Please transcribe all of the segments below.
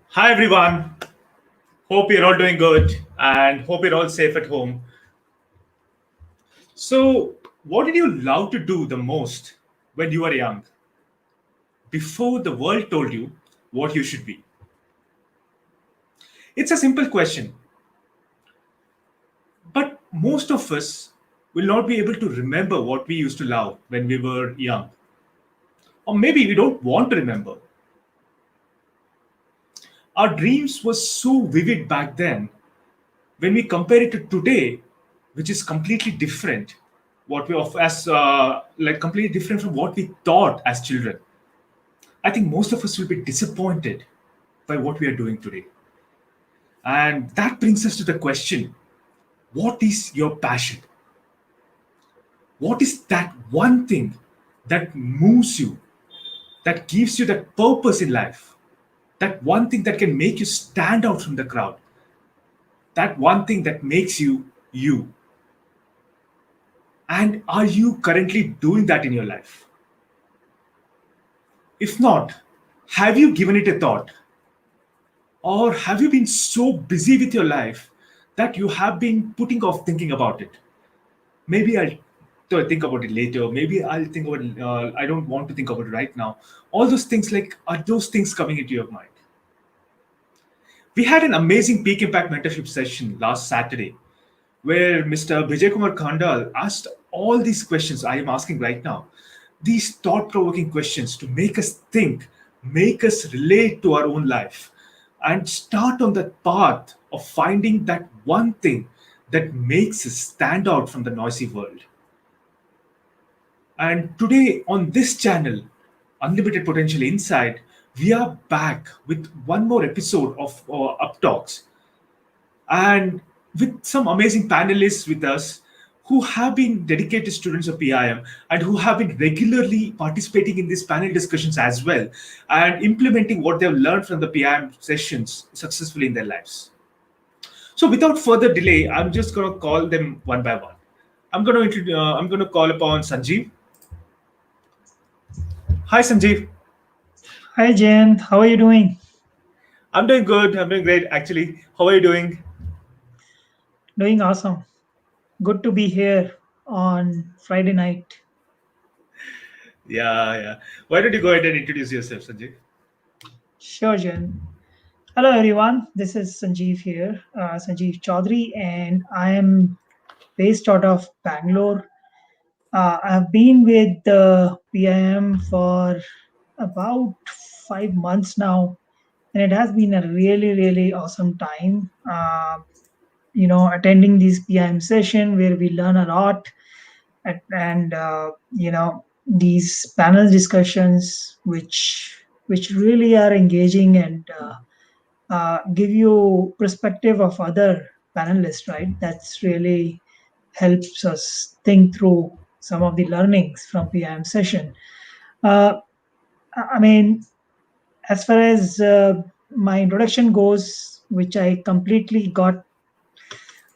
Hi everyone. Hope you're all doing good and hope you're all safe at home. So, what did you love to do the most when you were young? Before the world told you what you should be? It's a simple question, but most of us will not be able to remember what we used to love when we were young. Or maybe we don't want to remember. Our dreams were so vivid back then. When we compare it to today, which is completely different, what we of as like completely different from what we thought as children, I think most of us will be disappointed by what we are doing today. And that brings us to the question: what is your passion? What is that one thing that moves you, that gives you that purpose in life? That one thing that can make you stand out from the crowd? That one thing that makes you you? And are you currently doing that in your life? If not, have you given it a thought? Or have you been so busy with your life that you have been putting off thinking about it? Maybe I'll think about it later. Maybe I'll think about it. I don't want to think about it right now. All those things, like, are those things coming into your mind? We had an amazing peak impact mentorship session last Saturday where Mr. Vijay Kumar Khandal asked all these questions I am asking right now. These thought provoking questions to make us think, make us relate to our own life, and start on that path of finding that one thing that makes us stand out from the noisy world. And today on this channel, Unlimited Potential Inside, we are back with one more episode of Uptalks, and with some amazing panelists with us who have been dedicated students of PIM and who have been regularly participating in these panel discussions as well and implementing what they've learned from the PIM sessions successfully in their lives. So, without further delay, I'm just going to call them one by one. I'm going to call upon Sanjeev. Hi, Sanjeev. Hi Jen, how are you doing? I'm doing good. I'm doing great, actually. How are you doing? Doing awesome. Good to be here on Friday night. Yeah, yeah. Why don't you go ahead and introduce yourself, Sanjeev? Sure, Jen. Hello everyone, this is Sanjeev here, Sanjeev Chaudhary, and I am based out of Bangalore. I've been with the PIM for about 5 months now, and it has been a really awesome time. Attending these PIM session where we learn a lot and these panel discussions which really are engaging and give you perspective of other panelists, right? That's really helps us think through some of the learnings from PIM session. I mean, as far as my introduction goes, which I completely got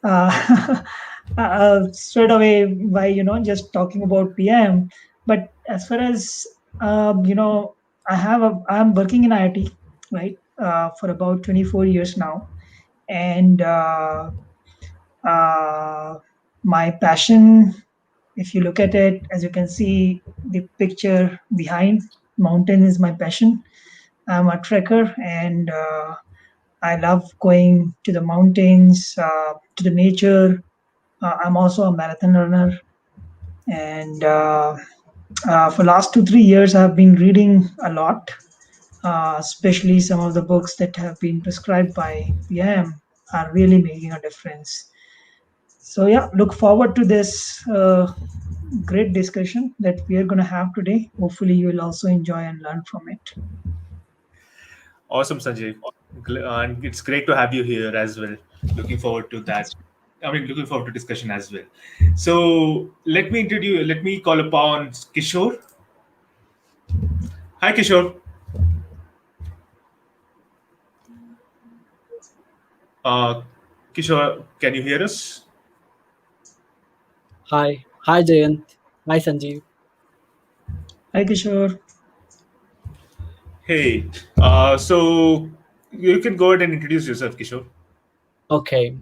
uh, straight away by just talking about PM. But as far as I'm working in IT, right, for about 24 years now, and uh, my passion, if you look at it, as you can see, the picture behind mountain is my passion. I'm a trekker, and I love going to the mountains, to the nature. I'm also a marathon runner, and for last 2 3 years, I've been reading a lot, especially some of the books that have been prescribed by PM are really making a difference. So yeah, look forward to this great discussion that we are going to have today. Hopefully, you will also enjoy and learn from it. Awesome, Sanjeev. And it's great to have you here as well. Looking forward to that. I mean, looking forward to discussion as well. So let me call upon Kishore. Hi, Kishore. Uh, Kishore, can you hear us? Hi Jayant. Hi Sanjeev. Hi, Kishore. Hey, so you can go ahead and introduce yourself, Kishore. Okay,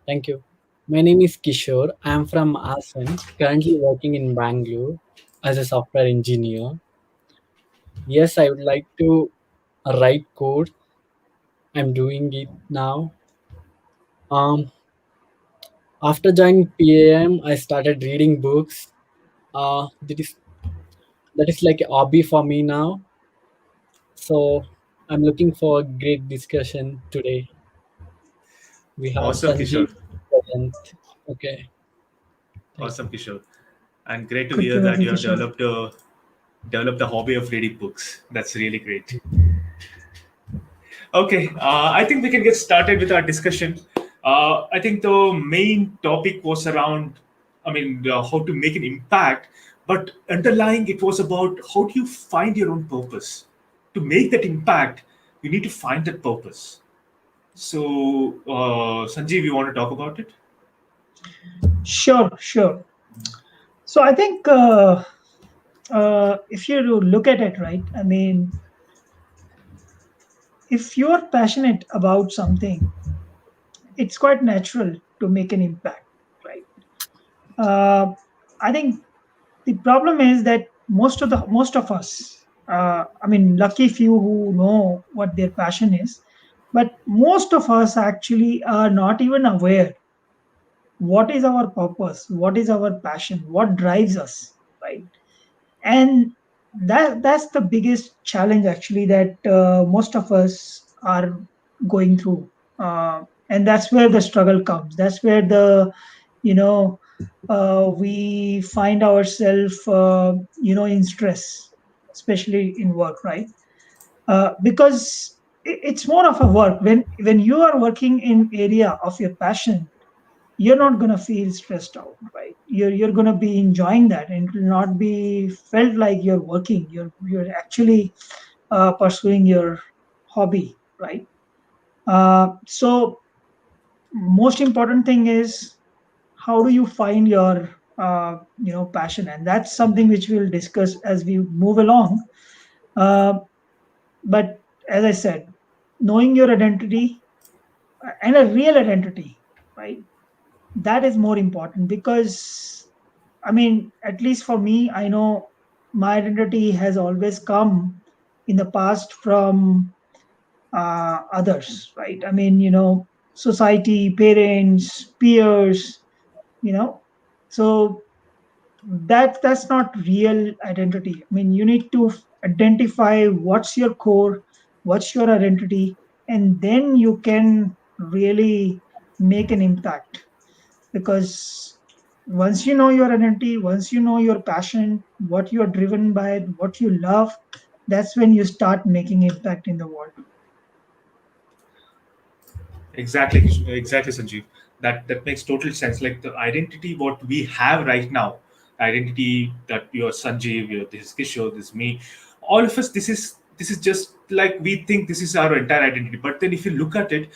thank you. My name is Kishore. I am from Assam, currently working in Bangalore as a software engineer. Yes, I would like to write code. I'm doing it now. Um, After joining PAM, I started reading books. That is like a hobby for me now. So I'm looking for a great discussion today. We have Awesome, Sanjeev Kishore. present. Okay, thank Awesome, you. Kishore. And great to Good hear to have that you, you have Kishore. developed a hobby of reading books. That's really great. Okay, I think we can get started with our discussion. I think the main topic was around, how to make an impact, but underlying it was about how do you find your own purpose. To make that impact, you need to find that purpose. So, Sanjeev, you want to talk about it? Sure, sure. So I think if you look at it, right, I mean, if you're passionate about something, it's quite natural to make an impact, right? Uh, I think the problem is that most of us, I mean, lucky few who know what their passion is, but most of us actually are not even aware what is our purpose, what is our passion, what drives us, right? And that's the biggest challenge actually that most of us are going through, and that's where the struggle comes. That's where the you know we find ourselves in stress, especially in work, right? Because it's more of a work. When you are working in area of your passion, you're not going to feel stressed out, right? You're going to be enjoying that, and it will not be felt like you're working. You're actually pursuing your hobby, right? So most important thing is, how do you find your passion? And that's something which we'll discuss as we move along. uh, but as I said, knowing your identity, and a real identity, right, that is more important. Because I mean, at least for me, I know my identity has always come in the past from others, right? I mean, society, parents, peers, you know. So that's not real identity. I mean, you need to identify what's your core, what's your identity, and then you can really make an impact. Because once you know your identity, once you know your passion, what you are driven by, what you love, that's when you start making impact in the world. Exactly, exactly, Sanjeev. That makes total sense. Like the identity what we have right now, identity that you're Sanjeev, you're this is Kishore, this is me, all of us. This is just like we think this is our entire identity. But then if you look at it,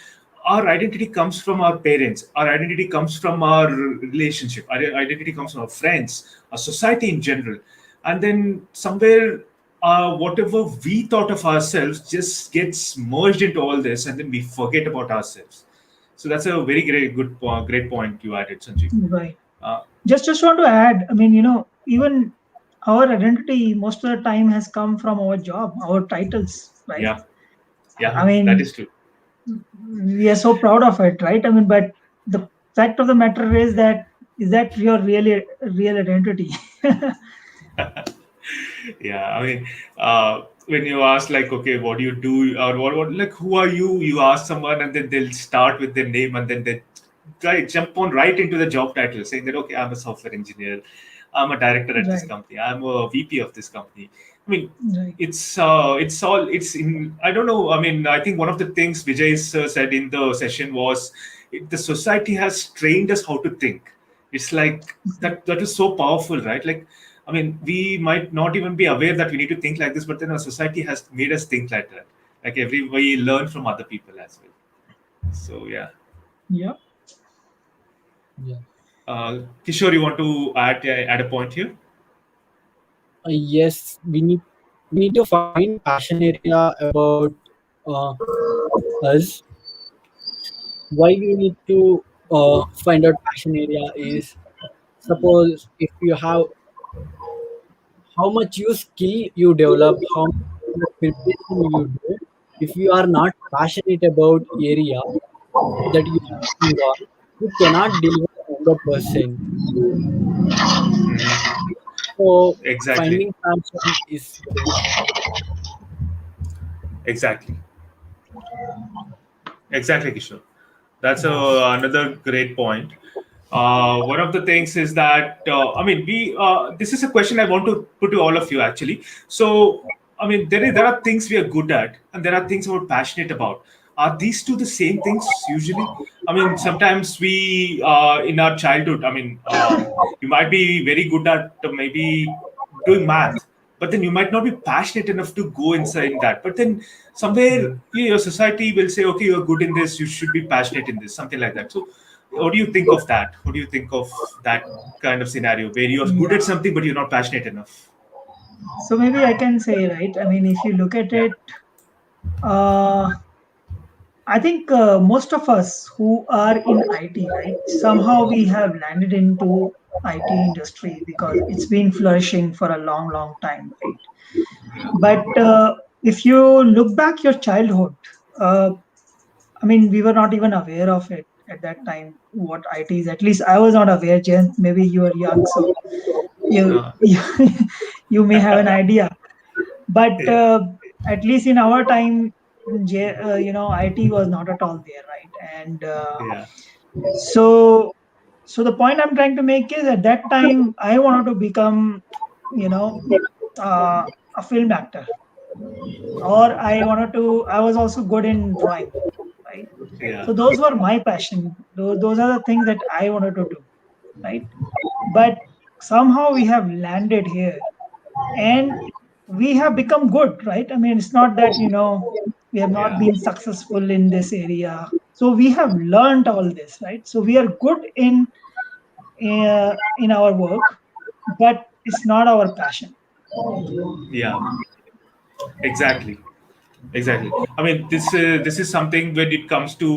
our identity comes from our parents. Our identity comes from our relationship. Our identity comes from our friends, our society in general, and then somewhere whatever we thought of ourselves just gets merged into all this, and then we forget about ourselves. So that's a very great point you added, Sanjeev. Right. Uh, Just want to add, I mean, even our identity most of the time has come from our job, our titles, right? yeah, yeah, I that mean, is true. we are so proud of it, right? I mean, but the fact of the matter is that your really real identity? Yeah, when you ask like, okay, what do you do, or what like, who are you? You ask someone, and then they'll start with their name, and then they try jump on right into the job title, saying that, okay, I'm a software engineer, I'm a director at this Right, company, I'm a VP of this company. I mean, right. it's in. I don't know. I mean, I think one of the things Vijay said in the session was, the society has trained us how to think. It's like that is so powerful, right? Like, I mean, we might not even be aware that we need to think like this, but then our society has made us think like that. Like we learn from other people as well. So yeah, Yeah. Yeah. Kishore, you want to add a point here? Yes, we need. we need to find passion area about uh, us. Why we need to find out passion area is, suppose if you have how much you skill you develop, how much preparation you do. If you are not passionate about area that you are working on, you cannot deliver 100%. Hmm. So Exactly. finding passion is very important. Exactly. Exactly, Kishore. That's Yes. another great point. One of the things is that I mean, we. This is a question I want to put to all of you actually. So, I mean, there are things we are good at, and there are things we're passionate about. Are these two the same things usually? I mean, sometimes we in our childhood. I mean, you might be very good at maybe doing math, but then you might not be passionate enough to go inside that. But then somewhere your society will say, okay, you're good in this, you should be passionate in this, something like that. So what do you think of that? What do you think of that kind of scenario where you're good at Yeah. something but you're not passionate enough? So maybe I can say, right? I mean, if you look at Yeah. it, uh, I think most of us who are in IT, right, somehow we have landed into IT industry because it's been flourishing for a long, long time, right? Yeah. But if you look back your childhood, uh, I mean, we were not even aware of it at that time. What IT is, at least I was not aware. Jen, maybe you are young, so you Uh, you, you may have an idea. But yeah. at least in our time, IT was not at all there, right? And Yeah. so so the point I'm trying to make is at that time I wanted to become, you know, a film actor, or I was also good in drawing, right? Yeah. So those were my passion. Those are the things that I wanted to do, right? But somehow we have landed here and we have become good, right? I mean, it's not that, we have not Yeah. been successful in this area. So we have learned all this, right? So we are good in our work, but it's not our passion. Yeah. Exactly. Exactly. I mean, this is something when it comes to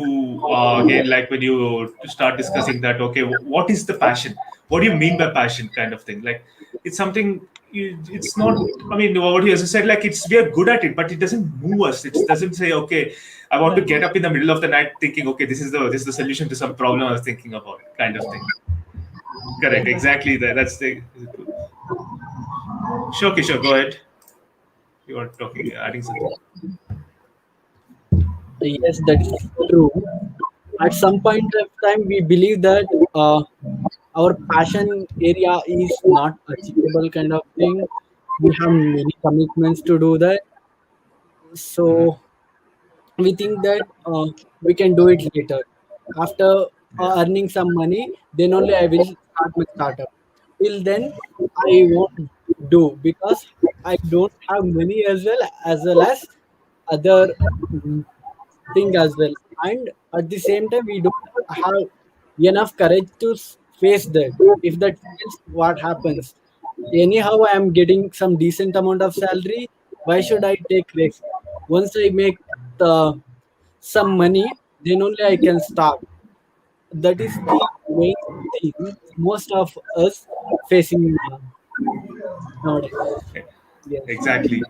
again, like when you start discussing that. Okay, what is the passion? What do you mean by passion? Kind of thing. Like it's something. It's not. I mean, what you said, like it's we are good at it, but it doesn't move us. It doesn't say, okay, I want to Right. get up in the middle of the night thinking, okay, this is the solution to some problem I was thinking about, kind of thing. Correct. Right. Exactly. That's the. Sure, Kishore, go ahead. You are talking, adding something. Yes, that's true. At some point of time, we believe that our passion area is not achievable, kind of thing. We have many commitments to do that. Hmm. So we think that we can do it later after Yeah. earning some money, then only I will start my startup. Till then I won't do, because I don't have money as well as other mm, thing as well. And at the same time we don't have enough courage to face that. If that fails, what happens? Anyhow I am getting some decent amount of salary, why should I take risk? Once I make the some money, then only I can start. That is the main thing most of us facing nowadays. Yes. Exactly.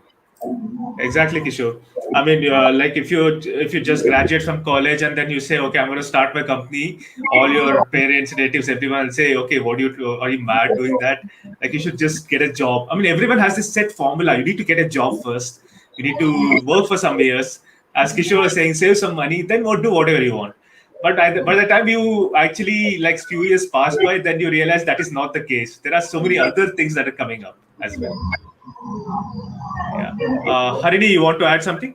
Exactly, Kishore. I mean, like if you just graduate from college and then you say, okay, I'm going to start my company, all your parents, relatives, everyone will say, okay, what do you are you mad doing that? Like you should just get a job. I mean, everyone has this set formula. You need to get a job first. You need to work for some years. As Kishore was saying, save some money, then do whatever you want. But by the time you actually like few years pass by, then you realize that is not the case. There are so many other things that are coming up as well. Yeah. Harini, you want to add something?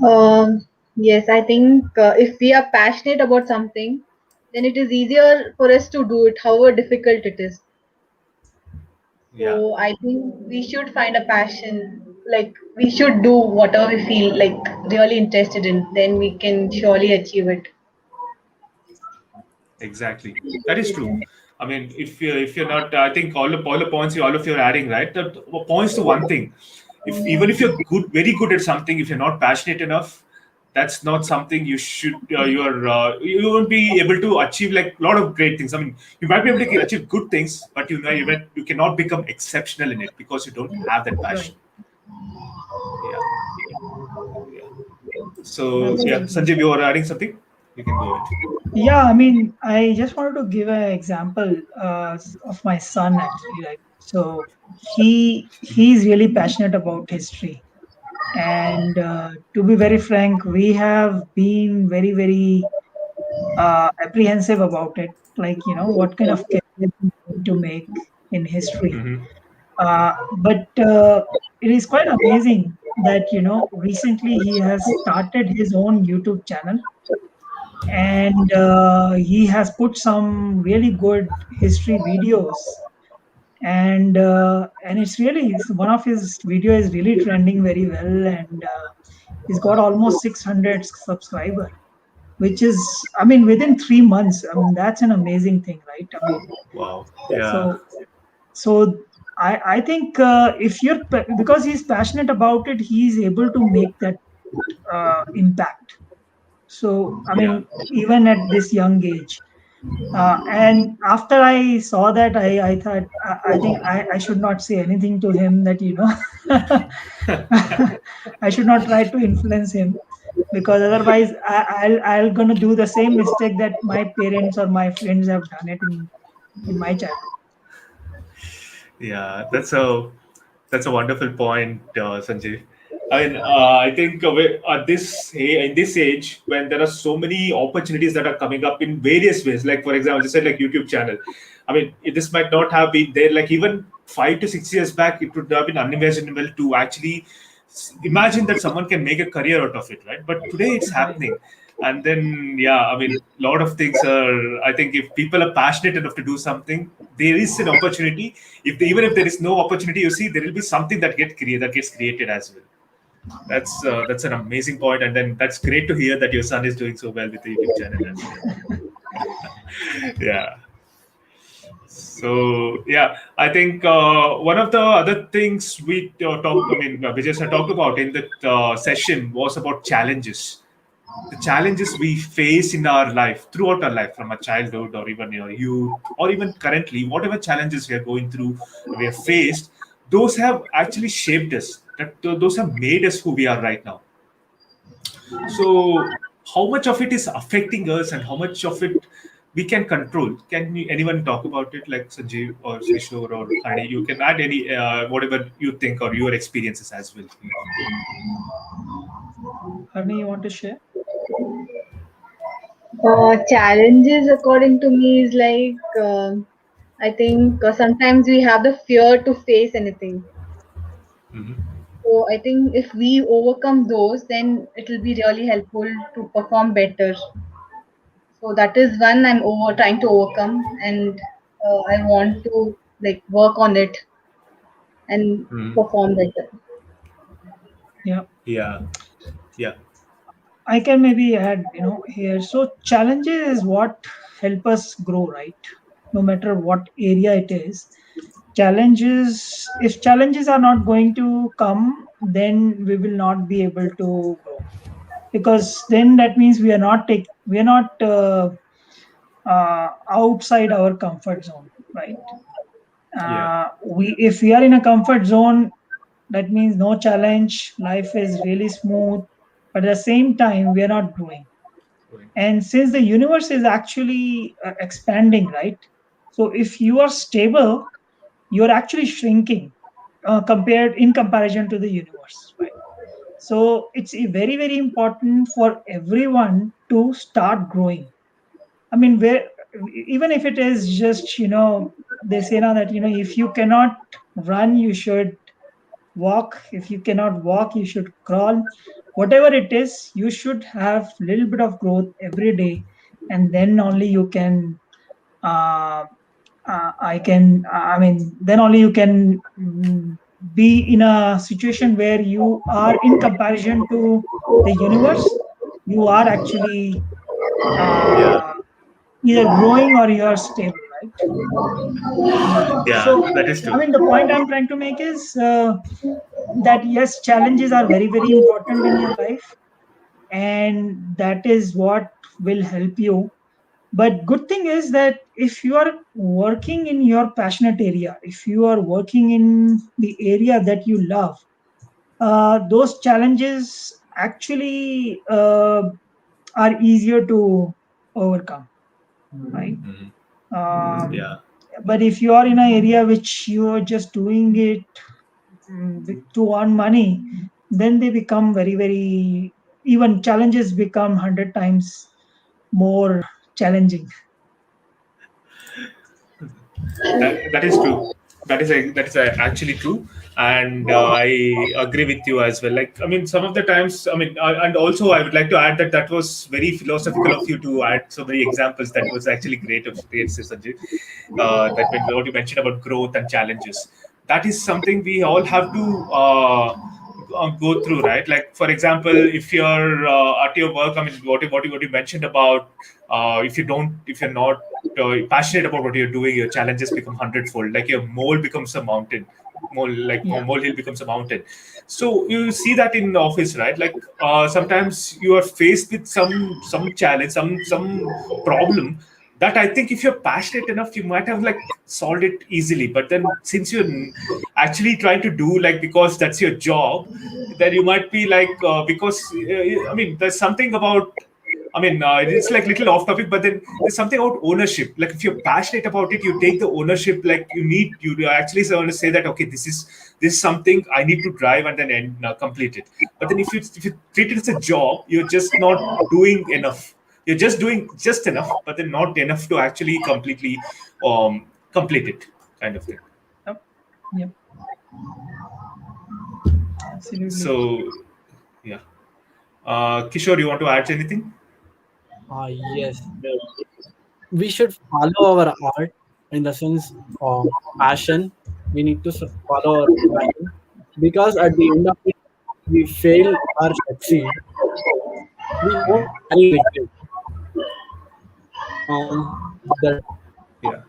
Um, yes, I think if we are passionate about something, then it is easier for us to do it, however difficult it is. Yeah, So I think we should find a passion, like we should do whatever we feel like really interested in, then we can surely achieve it. exactly. That is true. I mean, if you're not, I think all the points all of you are adding, right? That points to one thing. If even if you're good, very good at something, if you're not passionate enough, that's not something you should. You won't be able to achieve like a lot of great things. I mean, you might be able to achieve good things, but you cannot become exceptional in it because you don't have that Right. passion. Yeah, yeah. So yeah, Absolutely. Sanjeev, you were adding something. You can go ahead. Yeah, I mean, I just wanted to give an example of my son actually, right? So he's really passionate about history, and to be very frank, we have been very apprehensive about it. Like, what kind of career he's going to make in history. Mm-hmm. But it is quite amazing that recently he has started his own YouTube channel, and he has put some really good history videos, and one of his video is really trending very well, and he's got almost 600 subscriber, which is, I mean, within 3 months. I mean, that's an amazing thing, right? I mean, Wow. Yeah. so I think if because he's passionate about it, he's able to make that impact. So I Yeah. mean, even at this young age. And after I saw that, I thought, I think I should not say anything to him, that, I should not try to influence him, because otherwise I'll gonna do the same mistake that my parents or my friends have done it in my childhood. Yeah, that's a wonderful point, Sanjeev. I mean, I think at in this age, when there are so many opportunities that are coming up in various ways, like for example, you said like YouTube channel. I mean, this might not have been there. Like even 5 to 6 years back, it would have been unimaginable to actually imagine that someone can make a career out of it, right? But today it's Right. happening. And then, yeah, I mean, a lot of things are. I think if people are passionate enough to do something, there is an opportunity. Even if there is no opportunity, you see, there will be something that gets created as well. That's an amazing point, and then that's great to hear that your son is doing so well with the YouTube channel as well. Yeah. So yeah, I think one of the other things we talked, I mean, Vijay sir talked about in the session was about challenges. The challenges we face in our life, throughout our life, from our childhood or even your youth, or even currently, whatever challenges we are going through, we have faced, those have actually shaped us. Those have made us who we are right now. So, how much of it is affecting us, and how much of it we can control? Anyone talk about it, like Sanjeev or Kishore or Hani? You can add any whatever you think or your experiences as well here. Harni, you want to share? Challenges, according to me, is like I think sometimes we have the fear to face anything. Hmm. So I think if we overcome those, then it will be really helpful to perform better. So that is one I'm over trying to overcome, and I want to like work on it and Hmm. perform better. Yeah. Yeah, yeah, I can maybe add, here. So challenges is what help us grow, right? No matter what area it is. Challenges, if challenges are not going to come, then we will not be able to grow, because then that means we are not outside our comfort zone, right? yeah. We If we are in a comfort zone, that means no challenge, life is really smooth, but at the same time we are not growing. Going. And since the universe is actually expanding, right? So if you are stable, you're actually shrinking, compared in comparison to the universe, right? So it's very important for everyone to start growing. I mean, where even if it is just, they say now that, if you cannot run, you should walk. If you cannot walk, you should crawl. Whatever it is, you should have little bit of growth every day, and then only you can. Uh, I mean, then only you can be in a situation where you are, in comparison to the universe, you are actually Yeah, uh, either growing or you are stable, right? yeah. So, That is I true. mean, the point I'm trying to make is, that yes, challenges are very, very important in your life, and that is what will help you. But good thing is that if you are working in your passionate area, if you are working in the area that you love, those challenges actually are easier to overcome, right? Mhm. Um, Yeah. but if you are in an area which you are just doing it to earn money, then they become very, very, even challenges become 100 times more challenging. That is true. That is actually true, and I agree with you as well. Like, I mean, some of the times, I mean, and also I would like to add that that was very philosophical of you to add so many examples. That was actually great, Sanjay. That when what you mentioned about growth and challenges, that is something we all have to go through, right? Like, for example, if you're at your work, I mean, what you mentioned about if you're not passionate about what you're doing, your challenges become hundredfold. Like your mole becomes a mountain, Yeah, molehill becomes a mountain. So you see that in the office, right? Like sometimes you are faced with some challenge, some problem that I think if you're passionate enough, you might have like solved it easily. But then since you're actually trying to do like because that's your job, then you might be like because I mean there's something about I mean, it's like little off topic, but then there's something about ownership. Like if you're passionate about it, you take the ownership. Like you actually want to say that okay, this is something I need to drive and then complete it. But then if you treat it as a job, you're just not doing enough. You're just doing just enough, but then not enough to actually completely complete it, kind of thing. yep, yep, absolutely. So yeah, Kishore, you want to add anything? Yes, we should follow our art in the sense of passion. We need to follow our passion because at the end of it, we fail or succeed, we won't carry regret. That Yeah,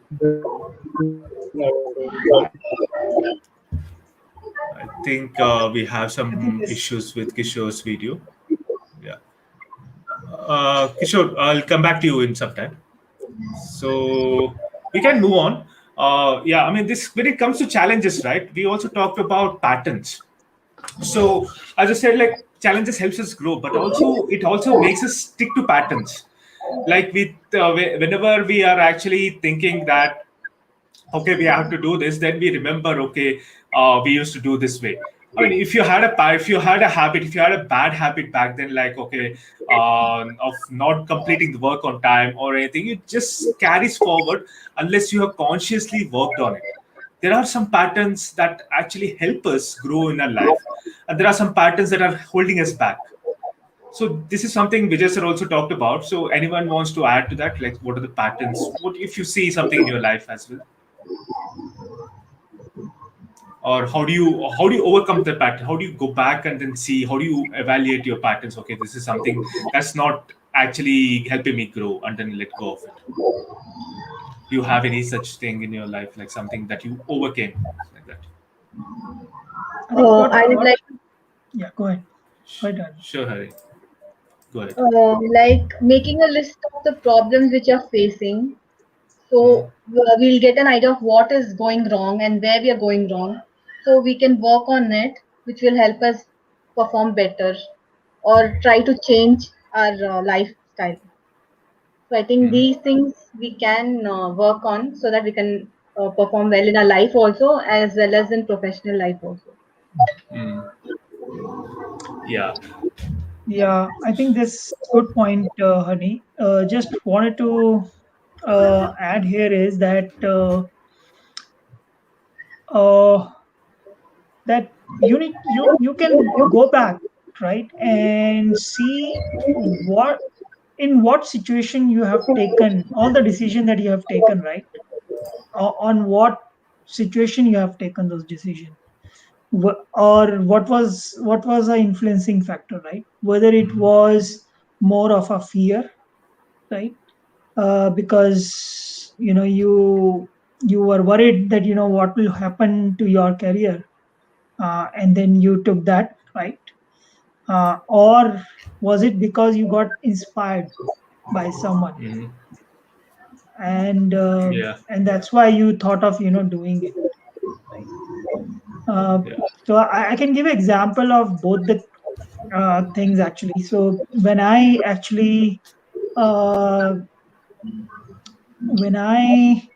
I think we have I think some this. issues with Kishore's video. Yeah. Kishore, I'll come back to you in some time. So we can move on. Yeah, I mean, this when it comes to challenges, right? We also talked about patterns. So as I said, like challenges helps us grow, but also it also makes us stick to patterns. Like with whenever we are actually thinking that okay we have to do this, then we remember okay we used to do this way. I mean if you had a habit, if you had a bad habit back then, like okay of not completing the work on time or anything, it just carries forward unless you have consciously worked on it. There are some patterns that actually help us grow in our life, and there are some patterns that are holding us back. So this is something Vijay sir also talked about. So anyone wants to add to that? Like, what are the patterns? What if you see something in your life as well? Or how do you overcome the pattern? How do you go back and then see, how do you evaluate your patterns? Okay, this is something that's not actually helping me grow, and then let go of it. Do you have any such thing in your life, like something that you overcame like that? I think I would like yeah, go ahead. Go ahead, Arun. Sure, Hari, go ahead. like making a list of the problems which you're facing. Mhm. So we'll get an idea of what is going wrong and where we are going wrong. So we can work on it, which will help us perform better or try to change our lifestyle. So I think Mhm. these things we can work on so that we can perform well in our life also as well as in professional life also. Mm. Yeah. Yeah, I think this good point, Honey. Just wanted to add here is uh, that you can go back, right, and see what situation you have taken all the decision that you have taken, right, on what situation you have taken those decisions, or what was the influencing factor, right, whether it Mhm. was more of a fear, right, because you were worried that what will happen to your career, and then you took that, right? Or was it because you got inspired by someone, Hmm. Yeah. and that's why you thought of doing it, right? Uh, Yeah. so I can give an example of both the things actually. So uh, when I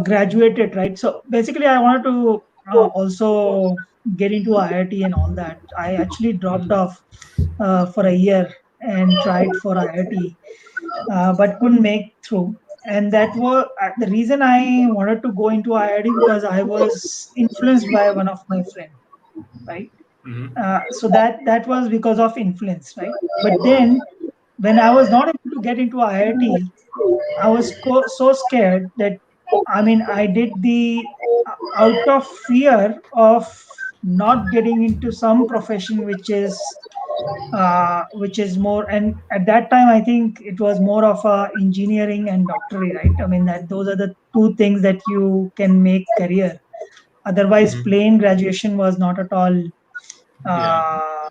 graduated, right? So basically, I wanted to also get into IIT and all that. I actually dropped Hmm. off for a year and tried for IIT, but couldn't make through. And that was the reason I wanted to go into IIT, because I was influenced by one of my friend, right? Hmm. So that was because of influence, right? But then when I was not able to get into IIT, I was so scared that, I mean, I did the out of fear of not getting into some profession which is more. And at that time, I think it was more of a engineering and doctorate, right? I mean, that those are the two things that you can make career. Otherwise, Hmm. plain graduation was not at all Yeah. uh,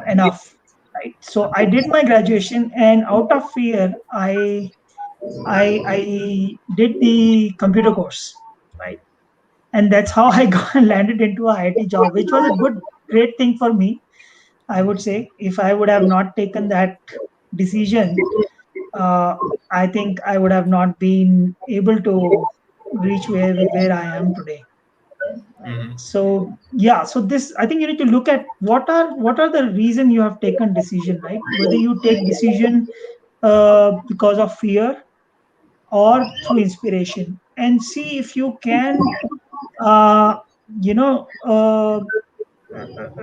enough, right? So I did my graduation, and out of fear, I did the computer course, right? And that's how I got landed into a IT job, which was a great thing for me. I would say if I would have not taken that decision, uh, I think I would have not been able to reach where I am today. Hmm. So yeah, so this, I think you need to look at what are the reason you have taken decision, right? Whether you take decision because of fear or through inspiration, and see if you can uh, you know uh,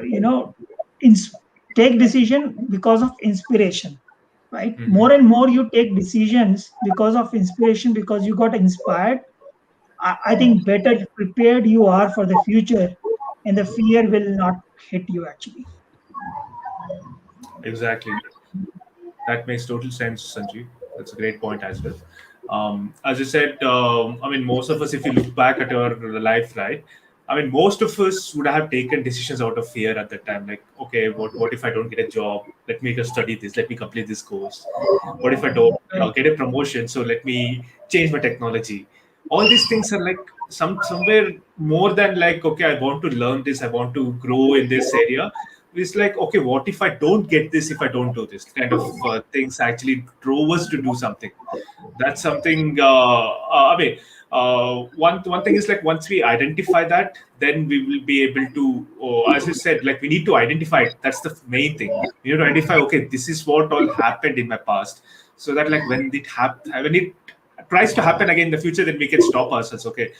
you know ins- take decision because of inspiration, right? Hmm. More and more you take decisions because of inspiration, because you got inspired. I think better prepared you are for the future, and the fear will not hit you actually. Exactly. That makes total sense, Sanjeev. That's a great point as well. As you said, I mean, most of us, if you look back at our life, right? I mean, most of us would have taken decisions out of fear at that time. Like, okay, what if I don't get a job? Let me just study this. Let me complete this course. What if I don't Right. get a promotion? So let me change my technology. All these things are like somewhere more than like, okay, I want to learn this. I want to grow in this area. It's like, okay, what if I don't get this, if I don't do this? Kind of things actually drove us to do something. That's something. I mean, one thing is like once we identify that, then we will be able to, as you said, like we need to identify it. That's the main thing. We need to identify. Okay, this is what all happened in my past, so that like when it tries to happen again in the future, then we can stop ourselves. Okay,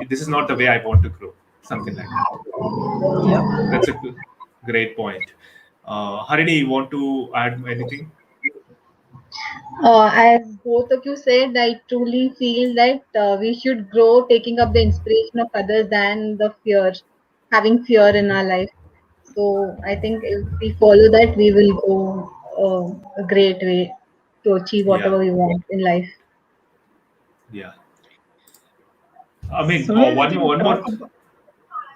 this is not the way I want to grow. Something like that. Yeah. That's a great point. Harini, you want to add anything? As both of you said, I truly feel that we should grow taking up the inspiration of others than the fear, having fear in our life. So I think if we follow that, we will go a great way to achieve Yeah, whatever we want in life. yeah. I mean, So maybe we one can one talk more. about.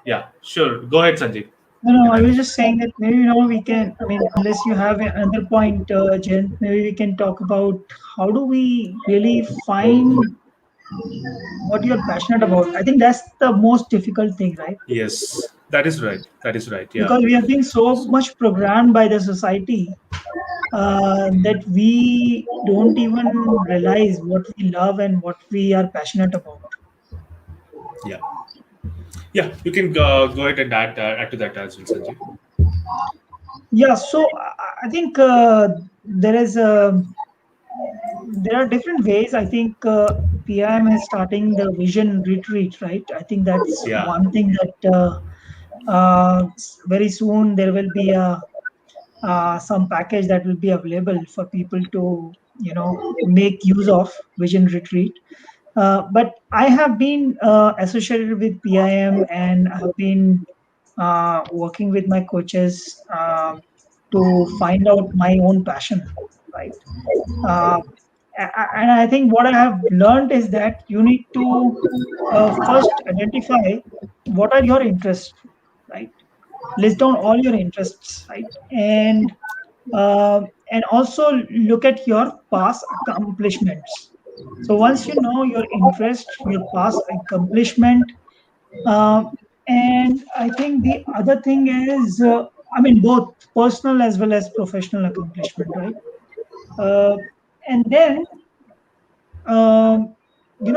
Yeah, sure. Go ahead, Sanjeev. No, You no, can I add. was just saying that maybe we can. I mean, unless you have another point, Jen, maybe we can talk about how do we really find what you're passionate about. I think that's the most difficult thing, right? Yes, that is right. That is right. Yeah. Because we have been so much programmed by the society that we don't even realize what we love and what we are passionate about. Yeah. Yeah. You can go ahead and add to that as well, Sanjeev. Yeah, so I think there are different ways. I think PIM is starting the vision retreat, right? I think that's Yeah. one thing that very soon there will be a some package that will be available for people to make use of vision retreat. But I have been associated with PIM, and I have been working with my coaches to find out my own passion, right? Uh, and I think what I have learned is that you need to first identify what are your interests, right? list down all your interests, right? And also look at your past accomplishments. So once you know your interest, your past accomplishment, uh, and I think the other thing is, I mean, both personal as well as professional accomplishment, right? Uh, and then, um,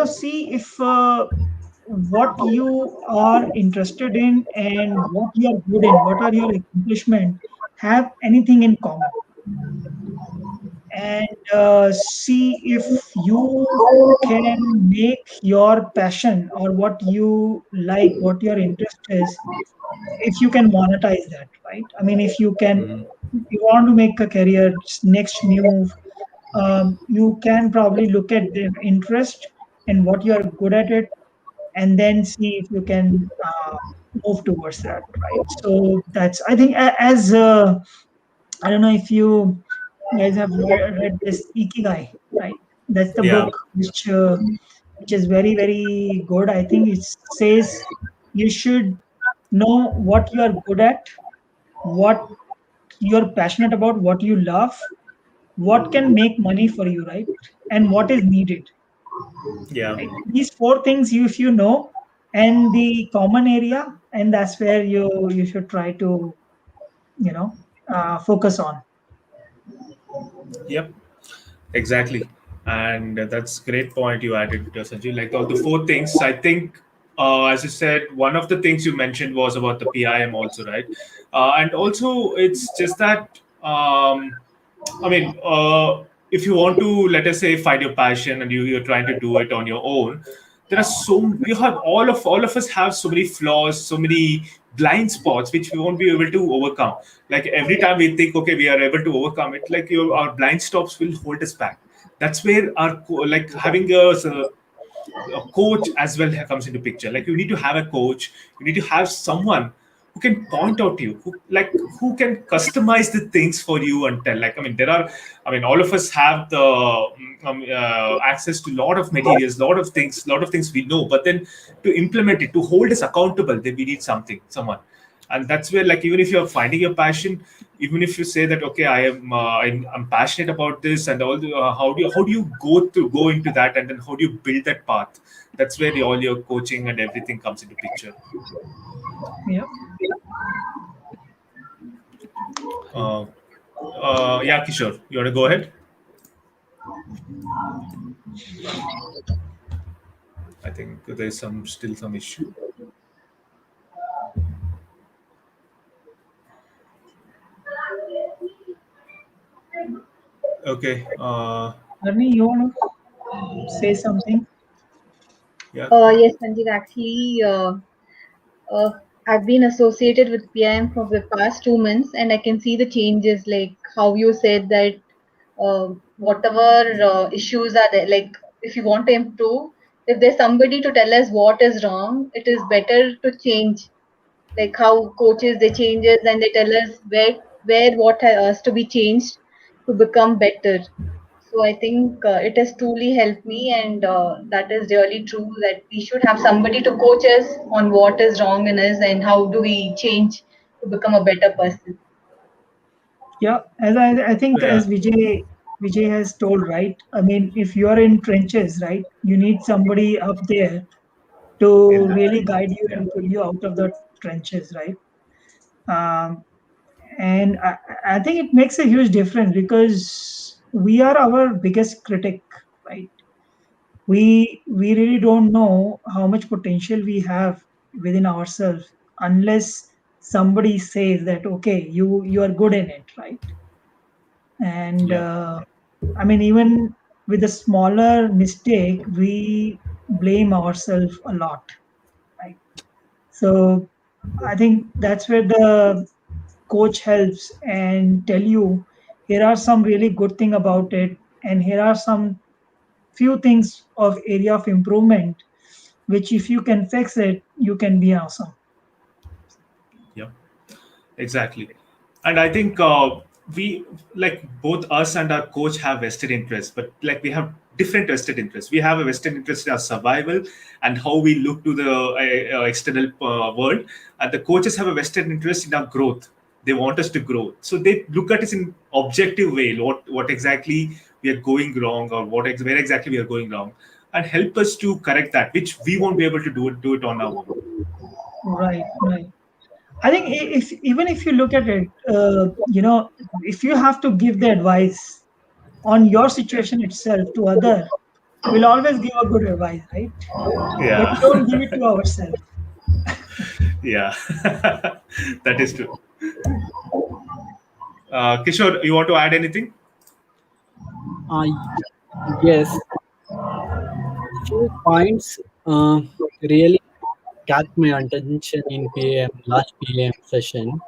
see if what you are interested in and what you are good in, what are your accomplishment, have anything in common, and see if you can make your passion or what you like, what your interest is, if you can monetize that, right? I mean, if you can, Mhm. if you want to make a career next move, you can probably look at their interest and what you are good at it, and then see if you can move towards that, right? So that's, I think, as I don't know if you guys have read this Ikigai, right? That's the Yeah. book which is very very good. I think it says you should know what you are good at, what you're passionate about, what you love, what can make money for you, right? And what is needed, Yeah. right? These four things, if you know, and the common area, and that's where you should try to, you know, focus on. Yep. Exactly, and that's great point you added, Sanjeev. Like all the four things, I think, as you said, one of the things you mentioned was about the PIM also, right? And also, it's just that, I mean, if you want to, let us say, find your passion and you're trying to do it on your own, there are you have all of us have so many flaws, so many blind spots which we won't be able to overcome. Like every time we think, okay, we are able to overcome it, like our blind stops will hold us back. That's where like having a coach as well comes into picture. Like you need to have a coach, you need to have someone who can point out to you, who can customize the things for you and tell. Like, I mean, I mean, all of us have the access to a lot of materials, lot of things we know, but then to implement it, to hold us accountable, then we need someone. And that's where, like, even if you're finding your passion, even if you say that, okay, I'm passionate about this, and all how do you go into that, and then how do you build that path? That's where all your coaching and everything comes into picture. Yeah. uh, yeah, Kishore, you want to go ahead? I think there's still some issue. Okay. Arni, you want to say something? Yeah. Yes, Sanjeev, actually, uh, I've been associated with PIM for the past 2 months, and I can see the changes, like how you said that whatever issues are there, like if you want to improve, if there's somebody to tell us what is wrong, it is better to change. Like how coaches they changes and they tell us where what has to be changed to become better. So I think it has truly helped me, and that is really true that we should have somebody to coach us on what is wrong in us and how do we change to become a better person. Yeah, as I think Yeah. as Vijay has told, right? I mean, if you are in trenches, right, you need somebody up there In to the really guide you Yeah. and pull you out of the trenches, right? Um, and I think it makes a huge difference because we are our biggest critic, right? We really don't know how much potential we have within ourselves unless somebody says that, okay, you are good in it, right? And Yeah. I mean, even with a smaller mistake, we blame ourselves a lot, right? So I think that's where the coach helps and tell you, here are some really good thing about it, and here are some few things of area of improvement, which if you can fix it, you can be awesome. Yeah. Exactly. And I think we, like both us and our coach have vested interests, but like we have different vested interests. We have a vested interest in our survival and how we look to the external world, and the coaches have a vested interest in our growth. They want us to grow, so they look at us in objective way, what exactly we are going wrong, or where exactly we are going wrong, and help us to correct that, which we won't be able to do it on our own. Right, right. I think if even if you look at it, if you have to give the advice on your situation itself to other, we'll always give a good advice, right? But Yeah. we don't give it to ourselves. Yeah. That is true. Kishore, you want to add anything? Uh, yes, few points really caught my attention in PM last PM session.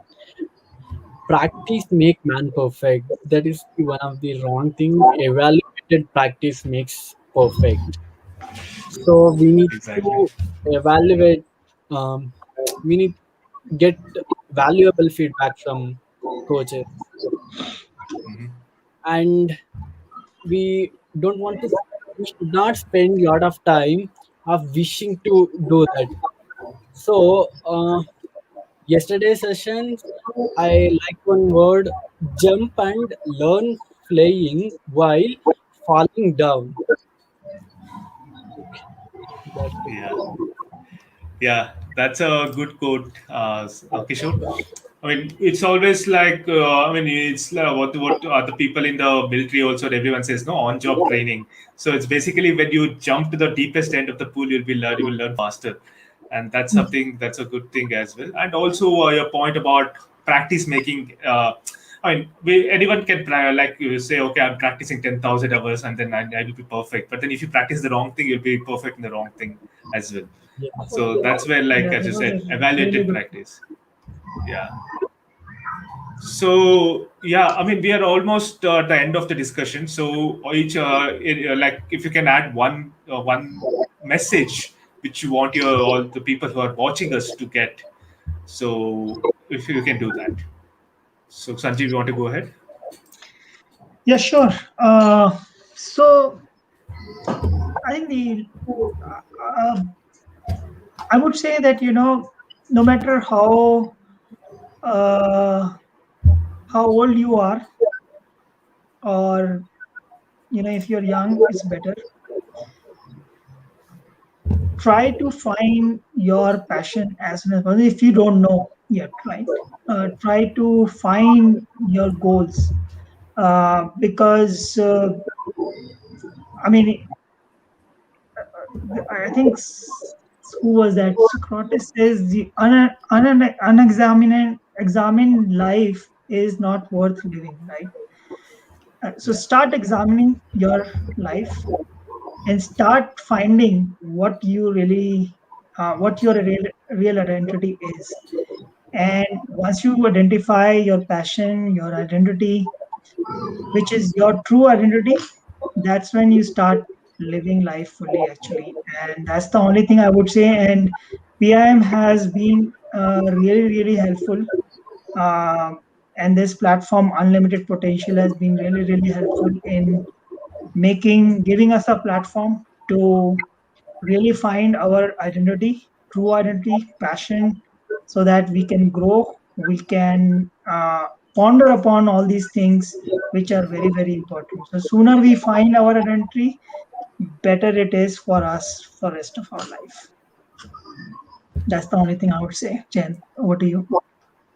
Practice make man perfect. That is one of the wrong thing. Evaluated practice makes perfect. So we need Exactly. to evaluate. Um, we need to get valuable feedback from coaches, and we don't want to. We should not spend a lot of time of wishing to do that. So yesterday's sessions, I like one word: jump and learn flying while falling down. Okay, that's it. Yeah. Yeah, that's a good quote, Kishore. I mean, it's always like, I mean, it's like what other people in the military also, everyone says, no, on-job training. So it's basically when you jump to the deepest end of the pool, you will learn faster, and that's something that's a good thing as well. And also your point about practice making. I mean, anyone can like you say, okay, I'm practicing 10,000 hours, and then I will be perfect. But then if you practice the wrong thing, you'll be perfect in the wrong thing as well. Yes. So that's where, like Yeah, as that you was said, a really evaluated good. practice. Yeah. So yeah, I mean, we are almost at the end of the discussion. So each, like, if you can add one message which you want your all the people who are watching us to get. So if you can do that. So Sanjeev, you want to go ahead? Yeah, sure. So I think I would say that no matter uh, how old you are, or if you're young, it's better. Try to find your passion as soon as possible. If you don't know yet, right? Try to find your goals, because I mean, I think who was that? Socrates says the unexamined life is not worth living, right? So Yeah. start examining your life and start finding what your real identity is. And once you identify your passion, your identity, which is your true identity, that's when you start living life fully, actually. And that's the only thing I would say. And PIM has been really, really helpful. Um, and this platform, Unlimited Potential, has been really, really helpful in giving us a platform to really find our identity, true identity, passion, so that we can grow, we can ponder upon all these things which are very, very important. So sooner we find our identity, better it is for us for rest of our life. That's the only thing I would say. Jen, over to you.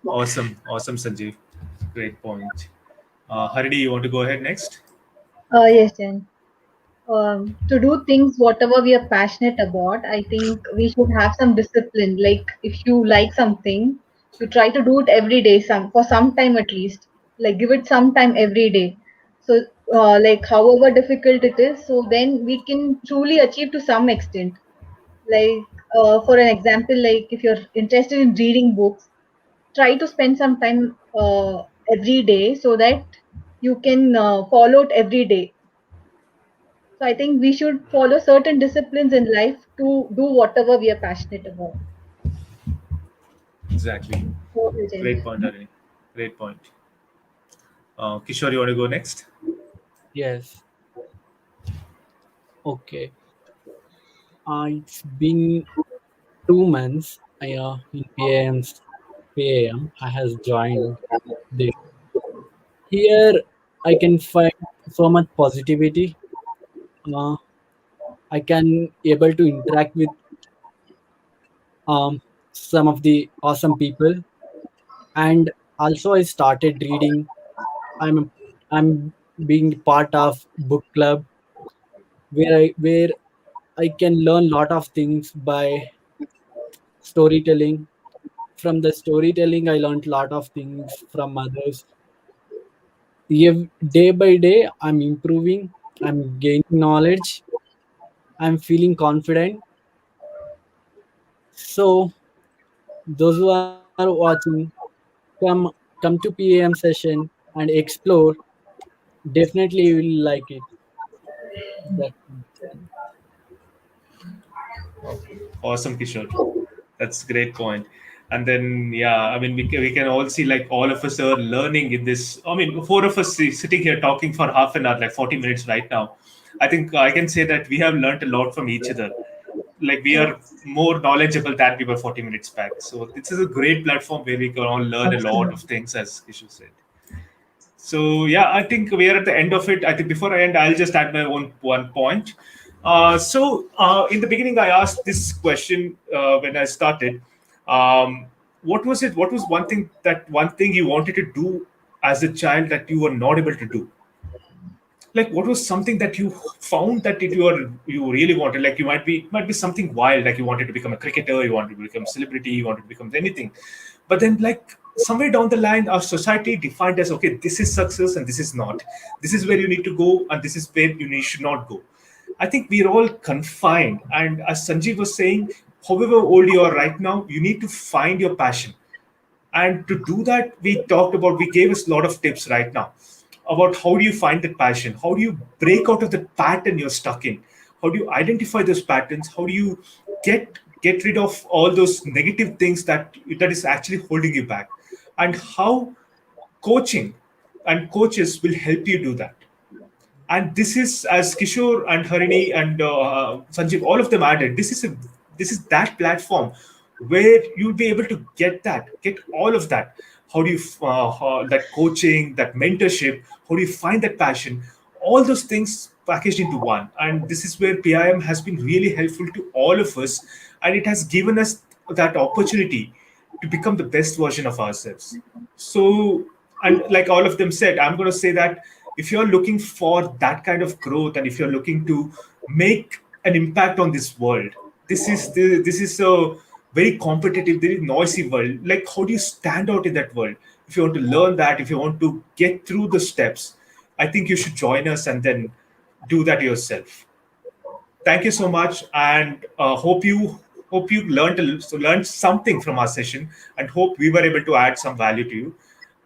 Awesome. Awesome, Sanjeev. Great point. Harini, you want to go ahead next? Yes, Jen. To do things whatever we are passionate about, I think we should have some discipline. Like if you like something, you try to do it every day, some for some time at least. Like give it some time every day. So like however difficult it is, so then we can truly achieve to some extent. Like for an example, like if you're interested in reading books, try to spend some time every day so that you can follow it every day. So I think we should follow certain disciplines in life to do whatever we are passionate about. Exactly. What do you think? Great point, Harini. Great point. Kishore, you want to go next? Yes. Okay. It's been 2 months. In PAM, I has joined this. Here, I can find so much positivity. Uh, I can able to interact with um, some of the awesome people, and also I started reading. I'm being part of book club where I can learn lot of things by storytelling. From the storytelling, I learned lot of things from others. Day by day, I'm improving. I'm gaining knowledge. I'm feeling confident. So those who are watching, come come to PAM session and explore. Definitely, you will like it. That Awesome, Kishore. That's a great point. And then, yeah, I mean, we can all see like all of us are learning in this. I mean, four of us sitting here talking for half an hour, like 40 minutes right now. I think I can say that we have learned a lot from each other. Like we are more knowledgeable than we were 40 minutes back. So this is a great platform where we can all learn a lot of Absolutely. things, as Kishore said. So yeah, I think we are at the end of it. I think before I end, I'll just add my own one point. In the beginning, I asked this question when I started. Um, what was it? What was one thing you wanted to do as a child that you were not able to do? Like what was something that you found that you really wanted, like you might be something wild, like you wanted to become a cricketer, you wanted to become a celebrity, you wanted to become anything, but then like somewhere down the line our society defined as, okay, this is success and this is not, this is where you need to go and this is where should not go. I think we're all confined, and as Sanjeev was saying, however old you are right now, you need to find your passion. And to do that, we gave us a lot of tips right now about how do you find that passion, how do you break out of the pattern you're stuck in, how do you identify those patterns, how do you get rid of all those negative things that is actually holding you back, and how coaching and coaches will help you do that. And this is, as Kishore and Harini and Sanjeev, all of them added, this is that platform where you'll be able to get all of that. How do you that coaching, that mentorship? How do you find that passion? All those things packaged into one. And this is where PIM has been really helpful to all of us, and it has given us that opportunity to become the best version of ourselves. So, and like all of them said, I'm going to say that if you're looking for that kind of growth, and if you're looking to make an impact on this world, this is a very competitive, very noisy world. Like, how do you stand out in that world? If you want to learn that, if you want to get through the steps, I think you should join us and then do that yourself. Thank you so much, and hope you learned something from our session, and hope we were able to add some value to you.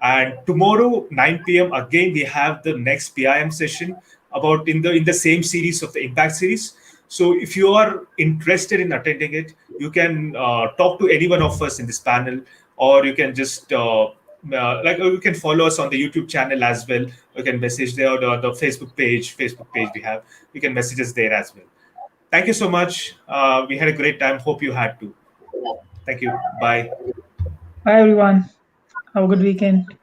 And tomorrow 9 p.m. again we have the next PIM session about in the same series of the Impact series. So if you are interested in attending it, you can talk to any one of us in this panel, or you can just you can follow us on the YouTube channel as well. You can message there, or the Facebook page we have. You can message us there as well. Thank you so much. We had a great time. Hope you had too. Thank you. Bye. Bye, everyone. Have a good weekend.